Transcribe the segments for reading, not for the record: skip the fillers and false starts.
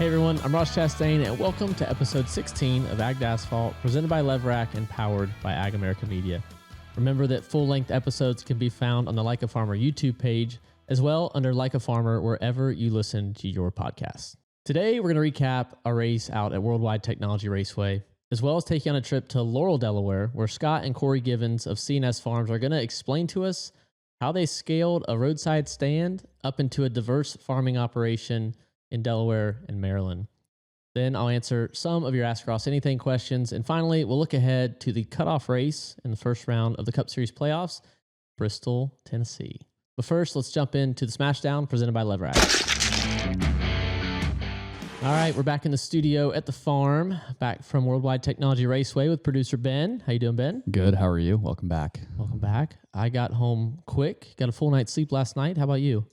Hey everyone, I'm Ross Chastain, and welcome to episode 16 of Ag to Asphalt, presented by LEVRACK and powered by Ag America Media. Remember that full-length episodes can be found on the Like a Farmer YouTube page, as well under Like a Farmer wherever you listen to your podcasts. Today, we're going to recap a race out at Worldwide Technology Raceway, as well as take you on a trip to Laurel, Delaware, where Scott and Corey Givens of C&S Farms are going to explain to us how they scaled a roadside stand up into a diverse farming operation in Delaware and Maryland. Then I'll answer some of your Ask Ross Anything questions. And finally, we'll look ahead to the cutoff race in the first round of the Cup Series playoffs, Bristol, Tennessee. But first, let's jump into the Smashdown presented by LEVRACK. All right, we're back in the studio at the farm, back from Worldwide Technology Raceway with producer Ben. How you doing, Ben? Good. How are you? Welcome back. Welcome back. I got home quick. Got a full night's sleep last night. How about you?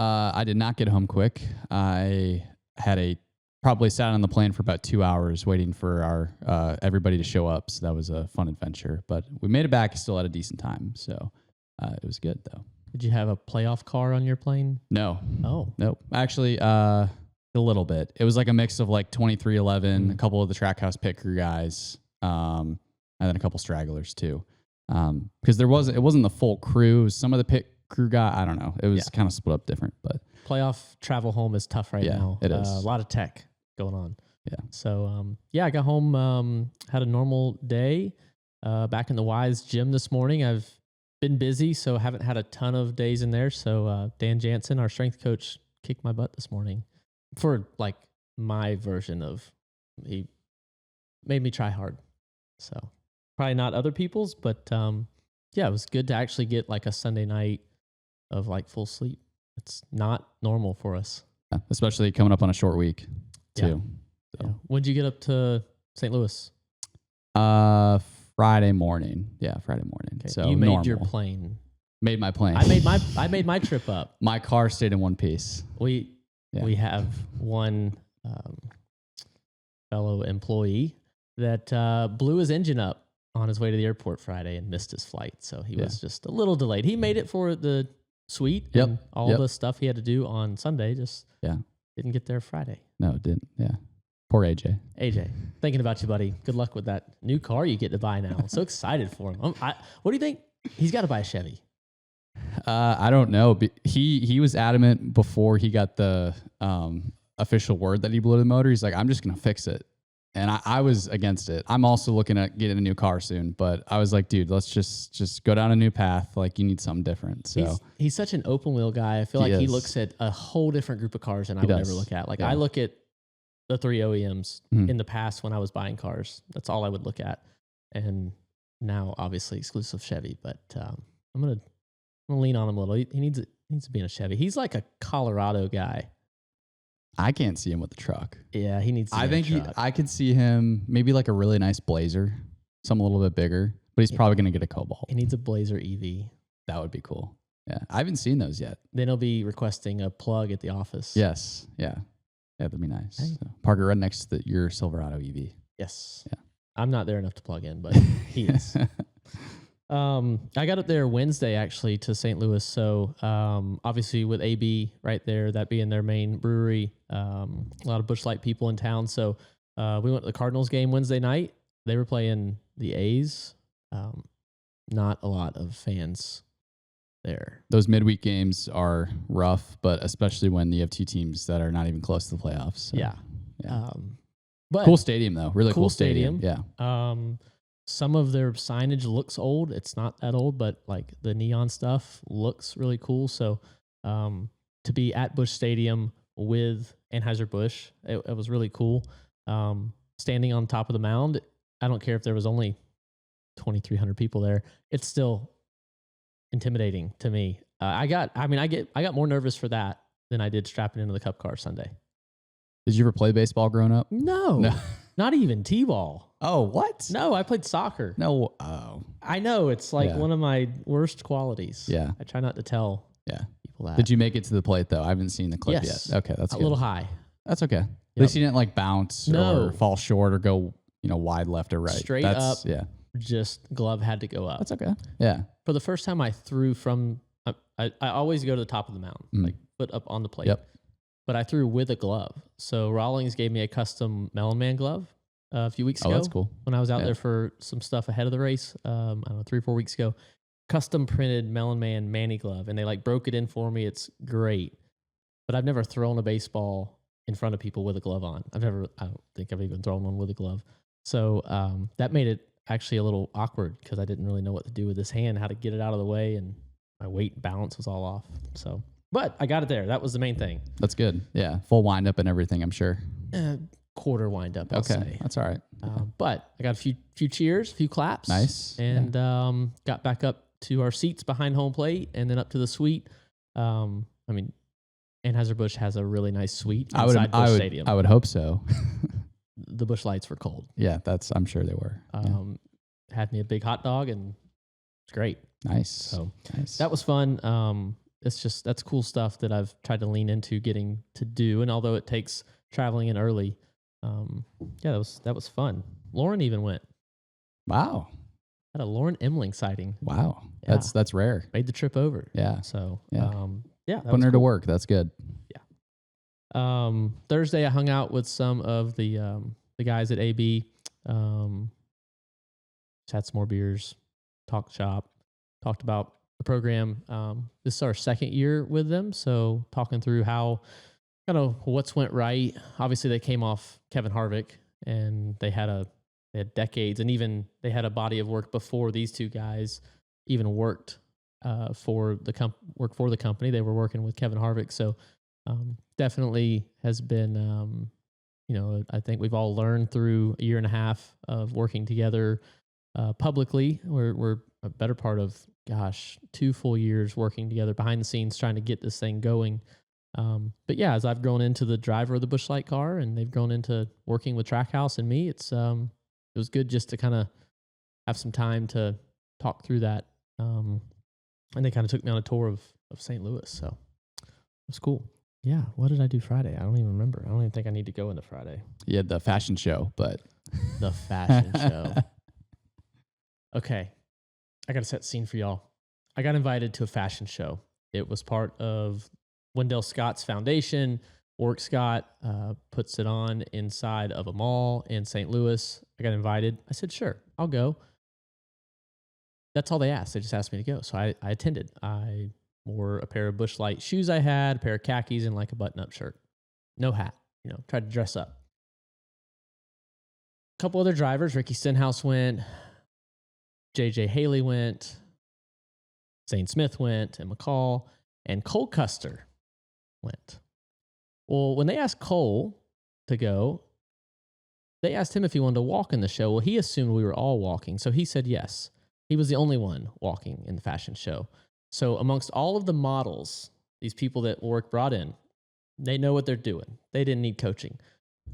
I did not get home quick. I had probably sat on the plane for about 2 hours waiting for our everybody to show up. So that was a fun adventure, but we made it back still at a decent time. So it was good though. Did you have a playoff car on your plane? No. Oh. Nope. Actually, a little bit. It was like a mix of like 2311, a couple of the Trackhouse pit crew guys, and then a couple stragglers too. Because it wasn't the full crew. Some of the pit crew guy, I don't know. It was kind of split up different, but playoff travel home is tough right now. It is. A lot of tech going on. Yeah. So, I got home, had a normal day, back in the Wise gym this morning. I've been busy, so haven't had a ton of days in there. So, Dan Jansen, our strength coach, kicked my butt this morning for like my version of, he made me try hard. So probably not other people's, but, it was good to actually get like a Sunday night of like full sleep. It's not normal for us. Yeah, especially coming up on a short week too. Yeah. So. When'd you get up to St. Louis? Friday morning. Yeah, Friday morning. Okay. So you made normal. your plane. Made my plane. I made my trip up. My car stayed in one piece. We have one fellow employee that blew his engine up on his way to the airport Friday and missed his flight. So he was just a little delayed. He made it for the suite and all the stuff he had to do on Sunday. Just didn't get there Friday. No, it didn't. Yeah. Poor AJ. AJ, thinking about you, buddy. Good luck with that new car you get to buy now. I'm so excited for him. What do you think? He's got to buy a Chevy. I don't know. He was adamant before he got the official word that he blew the motor. He's like, I'm just going to fix it. And I was against it. I'm also looking at getting a new car soon, but I was like, dude, let's just go down a new path. Like, you need something different. So he's such an open wheel guy. I feel like he looks at a whole different group of cars than I would ever look at. Like I look at the 3 OEMs in the past when I was buying cars. That's all I would look at. And now obviously exclusive Chevy, but I'm gonna lean on him a little. He needs to be in a Chevy. He's like a Colorado guy. I can't see him with the truck. Yeah, he needs to be in a truck. I could see him maybe like a really nice Blazer, something a little bit bigger, but he's probably going to get a Cobalt. He needs a Blazer EV. That would be cool. Yeah. I haven't seen those yet. Then he'll be requesting a plug at the office. Yes. Yeah. Yeah, that'd be nice. Hey. So, park it right next to your Silverado EV. Yes. Yeah. I'm not there enough to plug in, but he is. I got up there Wednesday actually to St. Louis. So obviously with AB right there, that being their main brewery, a lot of Busch Light people in town. So we went to the Cardinals game Wednesday night. They were playing the A's. Not a lot of fans there. Those midweek games are rough, but especially when you have two teams that are not even close to the playoffs. So, yeah. But cool stadium though. Really cool stadium. Yeah. Some of their signage looks old. It's not that old, but like the neon stuff looks really cool. So to be at Busch Stadium with Anheuser-Busch, it was really cool. Standing on top of the mound, I don't care if there was only 2,300 people there. It's still intimidating to me. I got more nervous for that than I did strapping into the Cup car Sunday. Did you ever play baseball growing up? No. Not even T-ball. Oh, what? No, I played soccer. No. Oh. I know. It's like one of my worst qualities. Yeah. I try not to tell people that. Did you make it to the plate, though? I haven't seen the clip yet. Okay, that's good. A little high. That's okay. At least you didn't like bounce or fall short or go wide left or right. Straight up. Yeah. Just glove had to go up. That's okay. Yeah. For the first time I threw from, I always go to the top of the mound, like foot up on the plate. Yep. but I threw with a glove. So Rawlings gave me a custom Melon Man glove a few weeks ago. Oh, that's cool. When I was out there for some stuff ahead of the race, I don't know, 3 or 4 weeks ago. Custom printed Melon Man Manny glove, and they like broke it in for me. It's great, but I've never thrown a baseball in front of people with a glove on. I don't think I've even thrown one with a glove. So that made it actually a little awkward because I didn't really know what to do with this hand, how to get it out of the way, and my weight and balance was all off. So, but I got it there. That was the main thing. That's good. Yeah, full wind up and everything, I'm sure. Quarter wind up, I'll say. That's all right. But I got a few cheers, a few claps. Nice. And got back up to our seats behind home plate and then up to the suite. I mean, Anheuser-Busch has a really nice suite inside Busch Stadium. I would hope so. The Busch Lights were cold. Yeah, I'm sure they were. Had me a big hot dog and it's great. Nice. So nice. That was fun. That's cool stuff that I've tried to lean into getting to do. And although it takes traveling in early, that was fun. Lauren even went. Wow. Had a Lauren Emling sighting. Wow. Yeah. That's rare. Made the trip over. Yeah. So putting her to work. That's good. Yeah. Thursday I hung out with some of the guys at AB. Just had some more beers, talked shop, talked about the program. This is our second year with them, so talking through how what's went right. Obviously, they came off Kevin Harvick, and they had decades, and even they had a body of work before these two guys even worked for the company. They were working with Kevin Harvick, so definitely has been. I think we've all learned through a year and a half of working together publicly. We're a better part of 2 full years working together behind the scenes, trying to get this thing going. But yeah, as I've grown into the driver of the Busch Light car, and they've grown into working with Trackhouse and me, it was good just to kind of have some time to talk through that. And they kind of took me on a tour of St. Louis, so it was cool. Yeah, what did I do Friday? I don't even remember. I don't even think I need to go into Friday. You had the fashion show, but the fashion show. Okay, I got to set the scene for y'all. I got invited to a fashion show. It was part of Wendell Scott's foundation. Warwick Scott puts it on inside of a mall in St. Louis. I got invited. I said, sure, I'll go. That's all they asked. They just asked me to go. So I attended. I wore a pair of Busch Light shoes I had, a pair of khakis, and like a button-up shirt. No hat. Tried to dress up. A couple other drivers. Ricky Stenhouse went. J.J. Haley went. Zane Smith went. And McCall. And Cole Custer went. Well, when they asked Cole to go, they asked him if he wanted to walk in the show. Well, he assumed we were all walking, so he said yes. He was the only one walking in the fashion show. So amongst all of the models, these people that Warwick brought in, they know what they're doing. They didn't need coaching.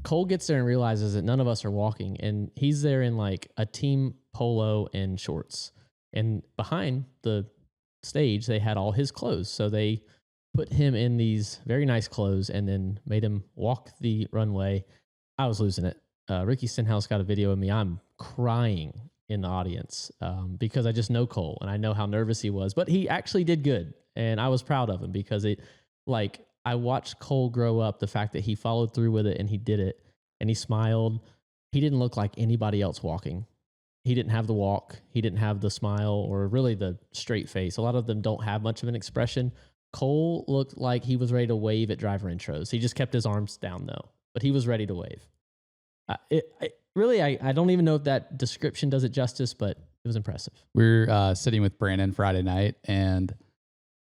Cole gets there and realizes that none of us are walking, and he's there in like a team polo and shorts. And behind the stage, they had all his clothes. So they put him in these very nice clothes and then made him walk the runway. I was losing it. Ricky Stenhouse got a video of me. I'm crying in the audience because I just know Cole and I know how nervous he was, but he actually did good. And I was proud of him because I watched Cole grow up, the fact that he followed through with it and he did it and he smiled. He didn't look like anybody else walking. He didn't have the walk. He didn't have the smile or really the straight face. A lot of them don't have much of an expression. Cole looked like he was ready to wave at driver intros. He just kept his arms down though, but he was ready to wave. I don't even know if that description does it justice, but it was impressive. We're sitting with Brandon Friday night, and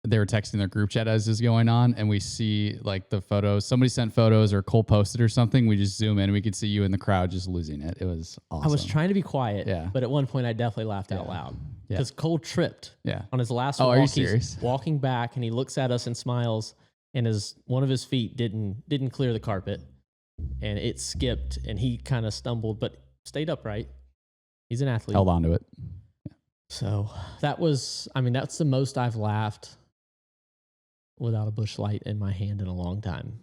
they were texting their group chat as this is going on, and we see like the photos. Somebody sent photos or Cole posted or something. We just zoom in and we could see you in the crowd just losing it. It was awesome. I was trying to be quiet, yeah, but at one point I definitely laughed out loud because Cole tripped on his last walk. Are you serious? He's walking back and he looks at us and smiles, and one of his feet didn't clear the carpet, and it skipped, and he kind of stumbled, but stayed upright. He's an athlete. Held on to it. Yeah. So that's the most I've laughed without a Busch Light in my hand in a long time.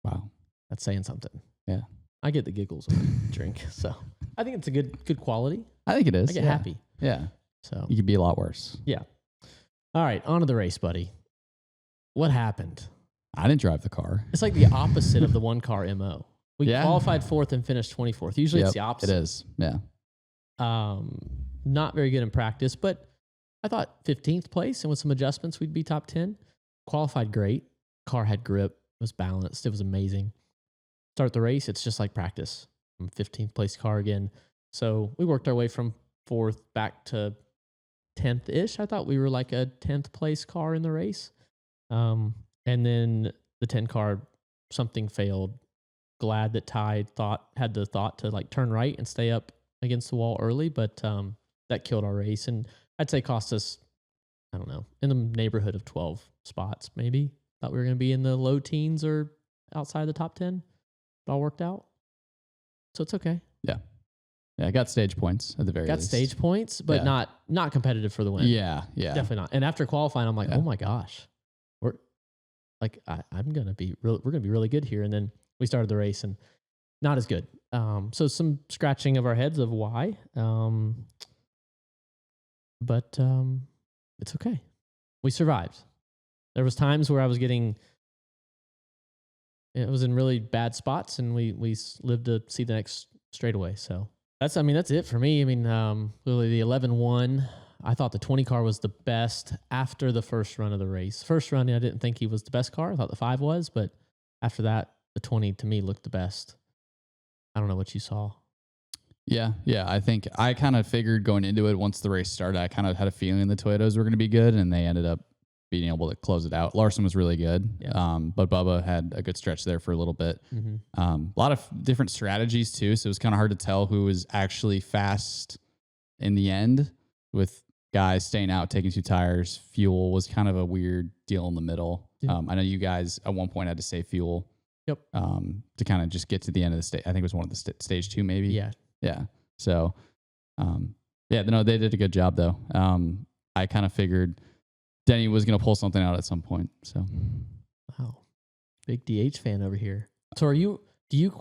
Wow. That's saying something. Yeah. I get the giggles when I drink. So I think it's a good quality. I think it is. I get happy. Yeah. So you could be a lot worse. Yeah. All right. On to the race, buddy. What happened? I didn't drive the car. It's like the opposite of the one car MO. We qualified 4th and finished 24th. Usually it's the opposite. It is. Yeah. Not very good in practice, but I thought 15th place, and with some adjustments, we'd be top 10. Qualified great. Car had grip. It was balanced. It was amazing. Start the race. It's just like practice. 15th place car again. So we worked our way from 4th back to 10th-ish. I thought we were like a 10th place car in the race. And then the 10 car, something failed. Glad that Ty had the thought to like turn right and stay up against the wall early, but that killed our race. And I'd say cost us, I don't know, in the neighborhood of 12 spots, maybe. Thought we were going to be in the low teens or outside the top 10. It all worked out. So it's okay. Yeah. Yeah, I got stage points at the very least. Got stage points, but not competitive for the win. Yeah. Definitely not. And after qualifying, I'm like, oh my gosh. We're going to be really good here. And then we started the race and not as good. So some scratching of our heads of why. But it's okay. We survived. There was times where I was in really bad spots, and we lived to see the next straightaway. So that's it for me. I mean, really the 11-1. I thought the 20 car was the best after the first run of the race. First run, I didn't think he was the best car. I thought the 5 was, but after that, the 20 to me looked the best. I don't know what you saw. Yeah. I think I kind of figured going into it once the race started, I kind of had a feeling the Toyotas were going to be good, and they ended up being able to close it out. Larson was really good, but Bubba had a good stretch there for a little bit. Mm-hmm. A lot of different strategies too, so it was kind of hard to tell who was actually fast in the end, with guys staying out, taking 2 tires. Fuel was kind of a weird deal in the middle. Yeah. I know you guys at one point had to save fuel. Yep. To kind of just get to the end of the stage. I think it was one of the stage 2 maybe. Yeah. Yeah. So, they did a good job though. I kind of figured Denny was going to pull something out at some point. So, wow, big DH fan over here. So, do you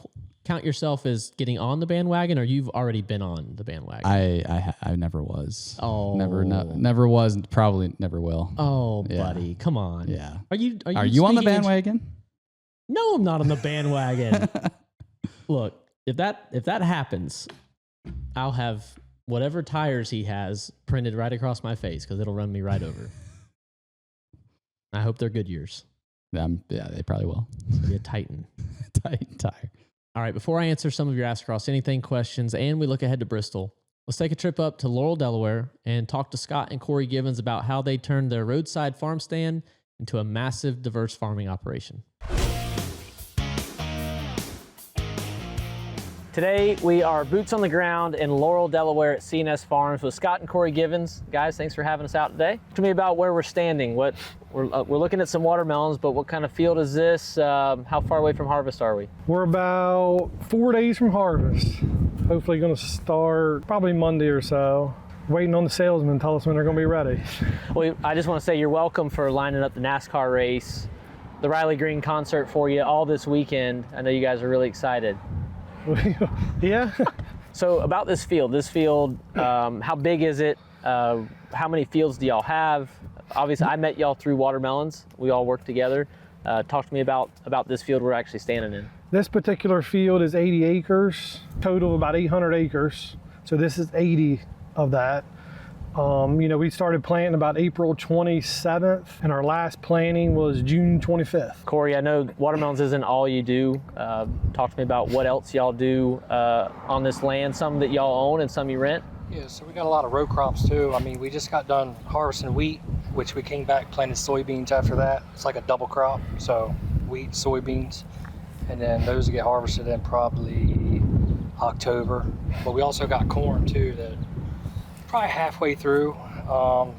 count yourself as getting on the bandwagon, or you've already been on the bandwagon? I never was. Oh, never was, and probably never will. Oh, buddy, come on. Yeah. Are you on the bandwagon? No, I'm not on the bandwagon. Look, if that happens, I'll have whatever tires he has printed right across my face because it'll run me right over. I hope they're Goodyears. Yeah, they probably will. It'll be a Titan. Titan tire. All right, before I answer some of your Ask Across Anything questions and we look ahead to Bristol, let's take a trip up to Laurel, Delaware, and talk to Scott and Corey Givens about how they turned their roadside farm stand into a massive, diverse farming operation. Today, we are boots on the ground in Laurel, Delaware at C&S Farms with Scott and Corey Givens. Guys, thanks for having us out today. Talk to me about where we're standing. We're looking at some watermelons, but what kind of field is this? How far away from harvest are we? We're about 4 days from harvest. Hopefully going to start probably Monday or so. Waiting on the salesman to tell us when they're going to be ready. Well, I just want to say you're welcome for lining up the NASCAR race, the Riley Green concert for you all this weekend. I know you guys are really excited. Yeah. So about this field, how big is it? How many fields do y'all have? Obviously, I met y'all through watermelons. We all work together. Talk to me about this field we're actually standing in. This particular field is 80 acres, total of about 800 acres. So this is 80 of that. We started planting about April 27th, and our last planting was June 25th. Corey, I know watermelons isn't all you do. Talk to me about what else y'all do on this land, some that y'all own and some you rent. Yeah, so we got a lot of row crops too. I mean, we just got done harvesting wheat, which we came back, planted soybeans after that. It's like a double crop, so wheat, soybeans, and then those get harvested in probably October. But we also got corn too that probably halfway through.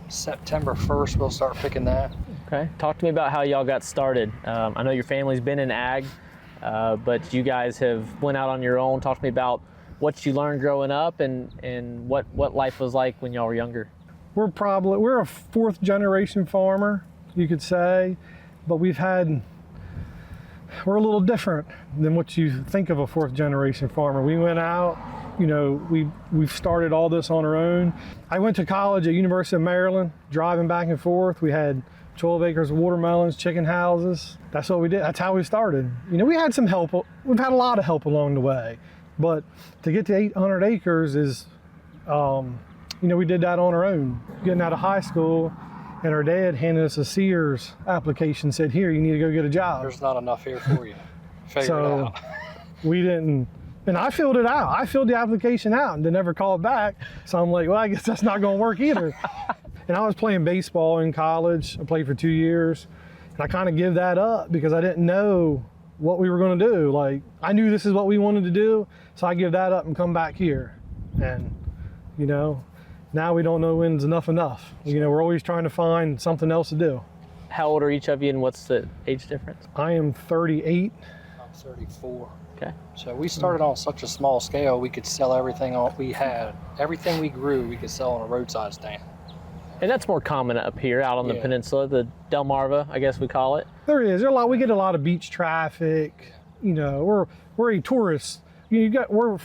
September 1st, we'll start picking that. Okay. Talk to me about how y'all got started. I know your family's been in ag, but you guys have went out on your own. Talk to me about what you learned growing up and what life was like when y'all were younger. We're a 4th generation farmer, you could say, but we're a little different than what you think of a 4th generation farmer. We went out, we've started all this on our own. I went to college at University of Maryland, driving back and forth. We had 12 acres of watermelons, chicken houses. That's what we did. That's how we started. You know, we had some help. We've had a lot of help along the way, but to get to 800 acres is, you know, we did that on our own. Getting out of high school, and our dad handed us a Sears application, said, here, you need to go get a job. There's not enough here for you. Figure it out. We didn't, and I filled it out. I filled the application out and they never called back. So I'm like, well, I guess that's not gonna work either. And I was playing baseball in college. I played for 2 years, and I kind of give that up because I didn't know what we were gonna do. Like, I knew this is what we wanted to do, so I give that up and come back here. And, you know, now we don't know when's enough. You know, we're always trying to find something else to do. How old are each of you, and what's the age difference? I am 38. I'm 34. Okay. So we started on such a small scale, we could sell everything we had. Everything we grew, we could sell on a roadside stand. And that's more common up here, out on the peninsula, the Delmarva, I guess we call it. There is. We get a lot of beach traffic. You know, we're a tourist. We're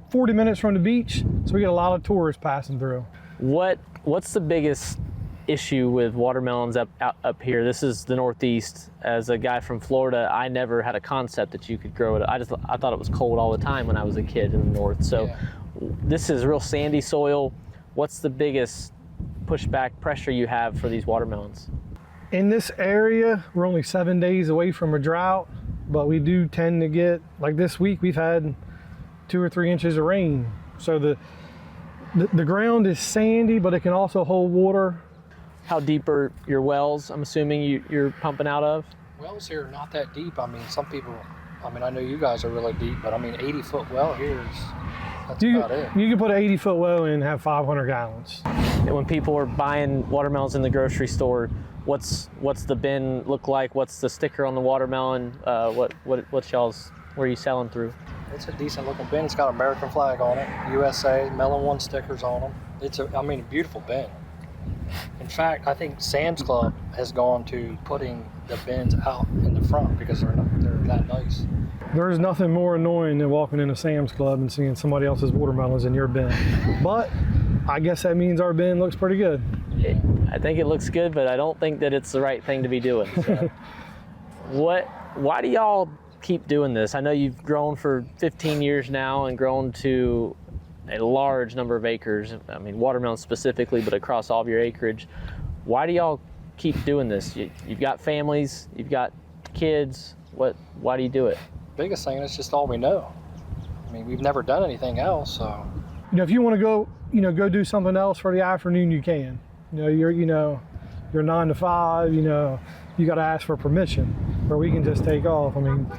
40 minutes from the beach, so we get a lot of tourists passing through. What's the biggest issue with watermelons up here? This is the Northeast. As a guy from Florida, I never had a concept that you could grow it. I thought it was cold all the time when I was a kid in the North. So this is real sandy soil. What's the biggest pushback pressure you have for these watermelons? In this area, we're only 7 days away from a drought, but we do tend to get, like this week, we've had 2 or 3 inches of rain. So the ground is sandy, but it can also hold water. How deep are your wells? I'm assuming you're pumping out of? Wells here are not that deep. I mean, some people, I know you guys are really deep, but 80-foot well here that's about it. You can put an 80-foot well in and have 500 gallons. And when people are buying watermelons in the grocery store, what's the bin look like? What's the sticker on the watermelon? What's y'all's, where are you selling through? It's a decent looking bin. It's got an American flag on it, USA, Melon One stickers on them. It's a beautiful bin. In fact, I think Sam's Club has gone to putting the bins out in the front because they're that nice. There's nothing more annoying than walking into Sam's Club and seeing somebody else's watermelons in your bin. But I guess that means our bin looks pretty good. I think it looks good, but I don't think that it's the right thing to be doing. So. Why do y'all keep doing this? I know you've grown for 15 years now and grown to a large number of acres. I mean, watermelon specifically, but across all of your acreage. Why do y'all keep doing this? You've got families, you've got kids. Why do you do it? Biggest thing, it's just all we know. I mean, we've never done anything else, so. You know, if you want to go do something else for the afternoon, you can. You're 9 to 5, you got to ask for permission, or we can just take off. I mean,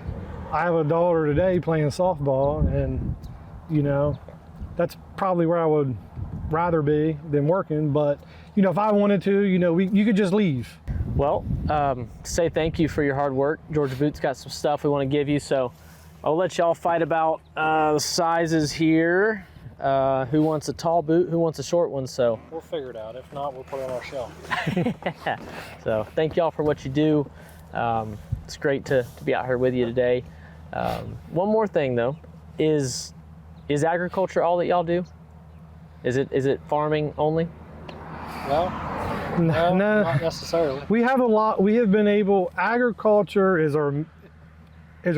I have a daughter today playing softball, and, that's probably where I would rather be than working. But, if I wanted to, you could just leave. Well, say thank you for your hard work. Georgia Boot's got some stuff we want to give you, so I'll let y'all fight about the sizes here. Who wants a tall boot? Who wants a short one? So we'll figure it out. If not, we'll put it on our shelf. So thank y'all for what you do. It's great to be out here with you today. One more thing though, is agriculture all that y'all do? Is it farming only? No, not necessarily. We have a lot. We have been able. Agriculture is our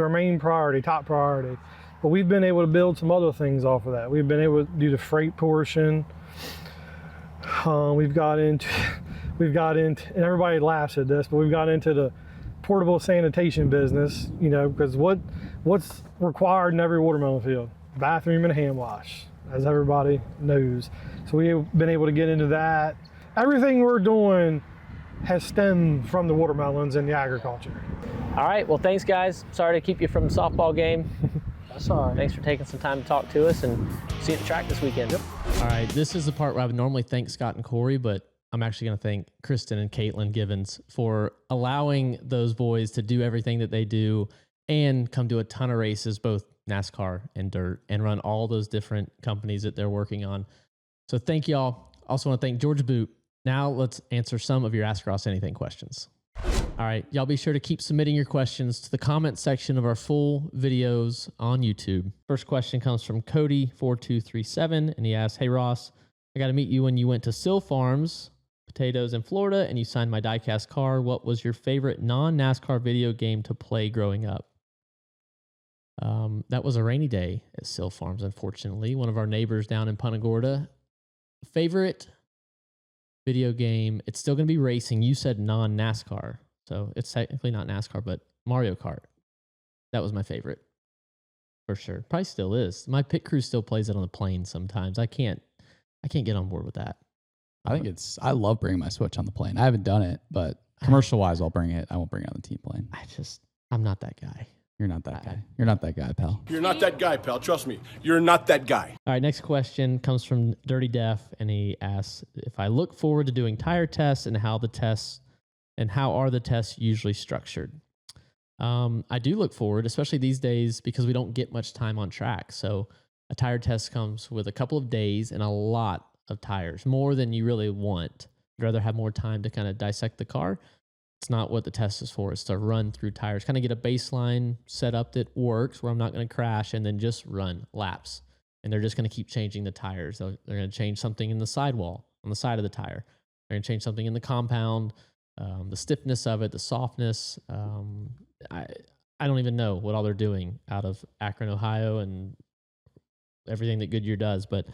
main priority, top priority. But we've been able to build some other things off of that. We've been able to do the freight portion. We've got into, and everybody laughs at this, but we've got into the portable sanitation business. Because what's required in every watermelon field? Bathroom and a hand wash, as everybody knows. So we've been able to get into that. Everything we're doing has stemmed from the watermelons and the agriculture. All right, well, thanks guys. Sorry to keep you from the softball game. That's all right. Thanks for taking some time to talk to us, and see you at the track this weekend. Yep. All right, this is the part where I would normally thank Scott and Corey, but I'm actually going to thank Kristen and Caitlin Givens for allowing those boys to do everything that they do and come to a ton of races, both NASCAR and dirt, and run all those different companies that they're working on. So thank y'all. Also want to thank Georgia Boot. Now let's answer some of your Ask Ross Anything questions. All right, y'all be sure to keep submitting your questions to the comment section of our full videos on YouTube. First question comes from Cody4237, and he asks, "Hey Ross, I got to meet you when you went to C&S Farms potatoes in Florida and you signed my diecast car. What was your favorite non-NASCAR video game to play growing up? That was a rainy day at C&S Farms, unfortunately. One of our neighbors down in Punta Gorda. Favorite video game, it's still going to be racing. You said non-NASCAR, so it's technically not NASCAR, but Mario Kart. That was my favorite, for sure. Probably still is. My pit crew still plays it on the plane sometimes. I can't get on board with that. I love bringing my Switch on the plane. I haven't done it, but commercial-wise, I'll bring it. I won't bring it on the team plane. I'm not that guy. You're not that guy. You're not that guy, pal. You're not that guy, pal. Trust me. You're not that guy. All right, next question comes from Dirty Def, and he asks if I look forward to doing tire tests and how are the tests usually structured. I do look forward, especially these days, because we don't get much time on track. So a tire test comes with a couple of days and a lot of tires, more than you really want. You'd rather have more time to kind of dissect the car. It's not what the test is for. It's to run through tires, kind of get a baseline set up that works where I'm not going to crash, and then just run laps. And they're just going to keep changing the tires. They're going to change something in the sidewall, on the side of the tire. They're going to change something in the compound, the stiffness of it, the softness. I don't even know what all they're doing out of Akron, Ohio, and everything that Goodyear does. But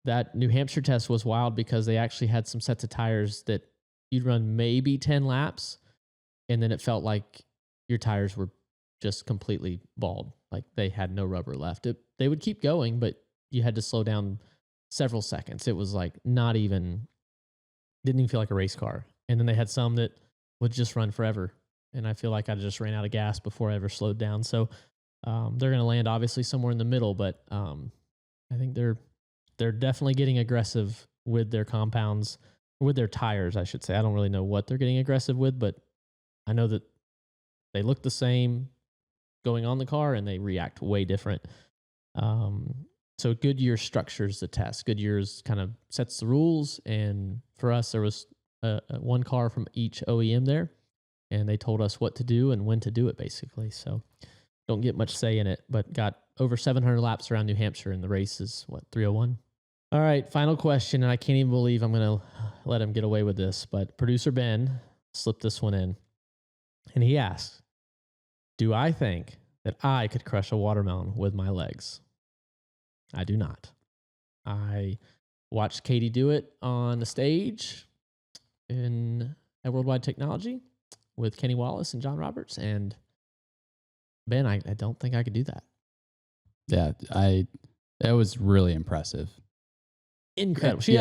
that New Hampshire test was wild because they actually had some sets of tires that you'd run maybe 10 laps, and then it felt like your tires were just completely bald. Like they had no rubber left. They would keep going, but you had to slow down several seconds. It was like didn't even feel like a race car. And then they had some that would just run forever. And I feel like I just ran out of gas before I ever slowed down. So they're going to land obviously somewhere in the middle, but I think they're definitely getting aggressive with their compounds, with their tires, I should say. I don't really know what they're getting aggressive with, but I know that they look the same going on the car and they react way different. So Goodyear structures the test. Goodyear's kind of sets the rules, and for us, there was one car from each OEM there, and they told us what to do and when to do it, basically. So don't get much say in it, but got over 700 laps around New Hampshire, and the race is, 301? All right, final question, and I can't even believe I'm going to let him get away with this, but producer Ben slipped this one in, and he asked, do I think that I could crush a watermelon with my legs? I do not. I watched Katie do it on the stage at Worldwide Technology with Kenny Wallace and John Roberts, and Ben, I don't think I could do that. Yeah, that was really impressive. Incredible. She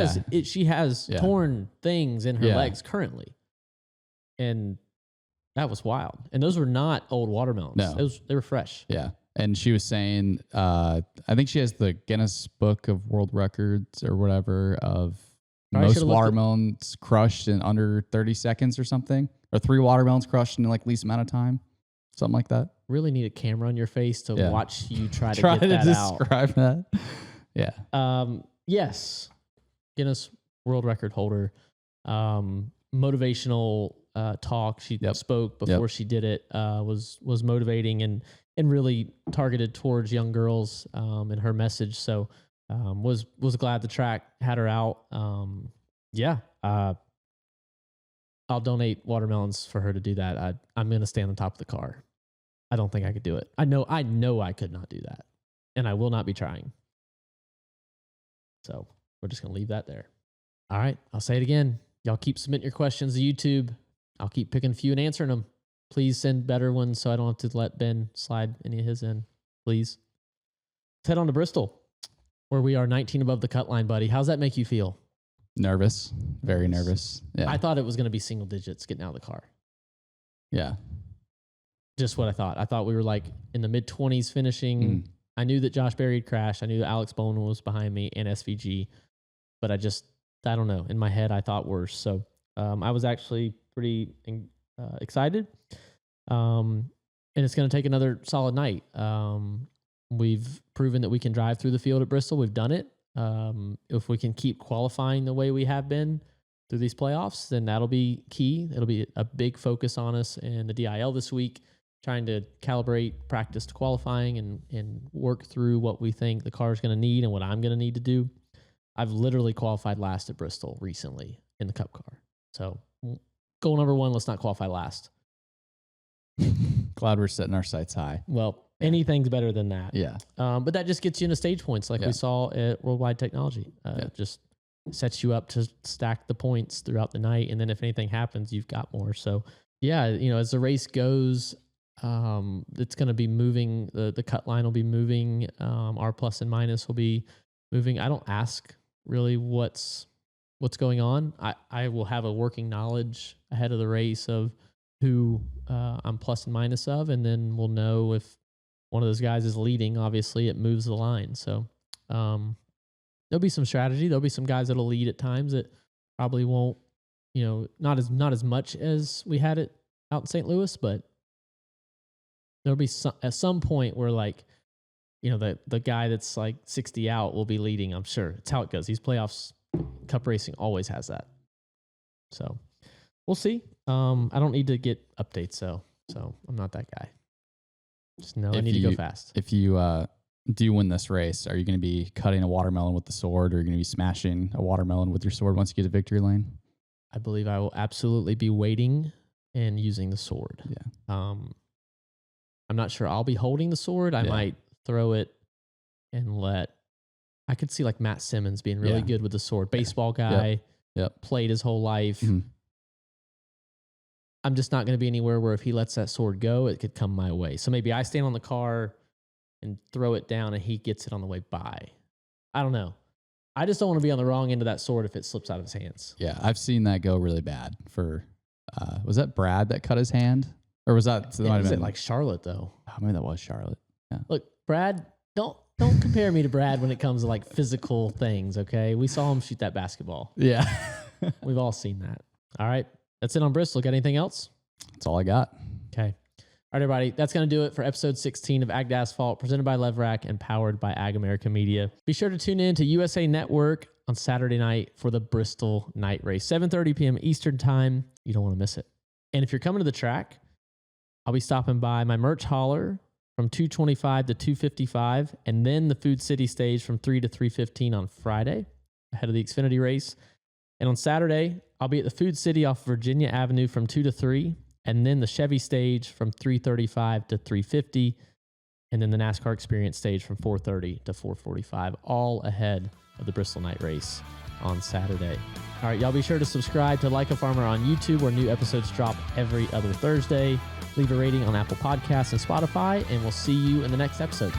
has torn things in her legs currently, and that was wild. And those were not old watermelons. No, they were fresh. Yeah, and she was saying, I think she has the Guinness Book of World Records or whatever of most watermelons crushed in under 30 seconds or something, or 3 watermelons crushed in like least amount of time, something like that. Really need a camera on your face to watch you try to get that out. Describe that. Yeah. Yes, Guinness World Record holder. Motivational talk. She spoke before she did it. Was motivating and really targeted towards young girls in her message. So was glad the track had her out. I'll donate watermelons for her to do that. I'm gonna stay on the top of the car. I don't think I could do it. I know I could not do that, and I will not be trying. So we're just going to leave that there. All right. I'll say it again. Y'all keep submitting your questions to YouTube. I'll keep picking a few and answering them. Please send better ones so I don't have to let Ben slide any of his in. Please. Let's head on to Bristol, where we are 19 above the cut line, buddy. How's that make you feel? Nervous. Very nervous. Yeah. I thought it was going to be single digits getting out of the car. Yeah. Just what I thought. I thought we were like in the mid-20s finishing. I knew that Josh Berry had crashed. I knew that Alex Bowman was behind me and SVG, but I don't know. In my head, I thought worse. So I was actually pretty excited. And it's going to take another solid night. We've proven that we can drive through the field at Bristol. We've done it. If we can keep qualifying the way we have been through these playoffs, then that'll be key. It'll be a big focus on us in the DIL this week, trying to calibrate practice to qualifying and work through what we think the car is going to need and what I'm going to need to do. I've literally qualified last at Bristol recently in the Cup car. So goal number 1, let's not qualify last. Glad we're setting our sights high. Well, anything's better than that. Yeah. But that just gets you into stage points like we saw at Worldwide Technology. Just sets you up to stack the points throughout the night. And then if anything happens, you've got more. So yeah, as the race goes, it's going to be moving. The cut line will be moving. Our plus and minus will be moving. I don't ask really what's going on. I will have a working knowledge ahead of the race of who I'm plus and minus of, and then we'll know if one of those guys is leading. Obviously, it moves the line. So there'll be some strategy. There'll be some guys that'll lead at times that probably won't, not as much as we had it out in St. Louis, but there'll be at some point where the guy that's like 60 out will be leading. I'm sure it's how it goes. These playoffs, Cup racing always has that. So we'll see. I don't need to get updates so I'm not that guy. Just know I need to go fast. If you do win this race, are you going to be cutting a watermelon with the sword, or are you going to be smashing a watermelon with your sword once you get to victory lane? I believe I will absolutely be waiting and using the sword. Yeah. I'm not sure I'll be holding the sword. I might throw it and I could see like Matt Simmons being really good with the sword. Baseball guy, played his whole life. Mm-hmm. I'm just not going to be anywhere where if he lets that sword go, it could come my way. So maybe I stand on the car and throw it down and he gets it on the way by. I don't know. I just don't want to be on the wrong end of that sword if it slips out of his hands. Yeah, I've seen that go really bad for, was that Brad that cut his hand? Or was that? Was it like Charlotte though? Oh, maybe that was Charlotte. Yeah. Look, Brad, don't compare me to Brad when it comes to like physical things, okay? We saw him shoot that basketball. Yeah. We've all seen that. All right. That's it on Bristol. Got anything else? That's all I got. Okay. All right, everybody. That's going to do it for episode 16 of Ag to Asphalt, presented by LEVRACK and powered by Ag America Media. Be sure to tune in to USA Network on Saturday night for the Bristol night race, 7:30 p.m. Eastern time. You don't want to miss it. And if you're coming to the track, I'll be stopping by my merch hauler from 2:25 to 2:55, and then the Food City stage from 3 to 3:15 on Friday, ahead of the Xfinity race. And on Saturday, I'll be at the Food City off Virginia Avenue from 2 to 3, and then the Chevy stage from 3:35 to 3:50, and then the NASCAR Experience stage from 4:30 to 4:45, all ahead of the Bristol night race on Saturday. All right, y'all be sure to subscribe to Like a Farmer on YouTube, where new episodes drop every other Thursday. Leave a rating on Apple Podcasts and Spotify, and we'll see you in the next episode.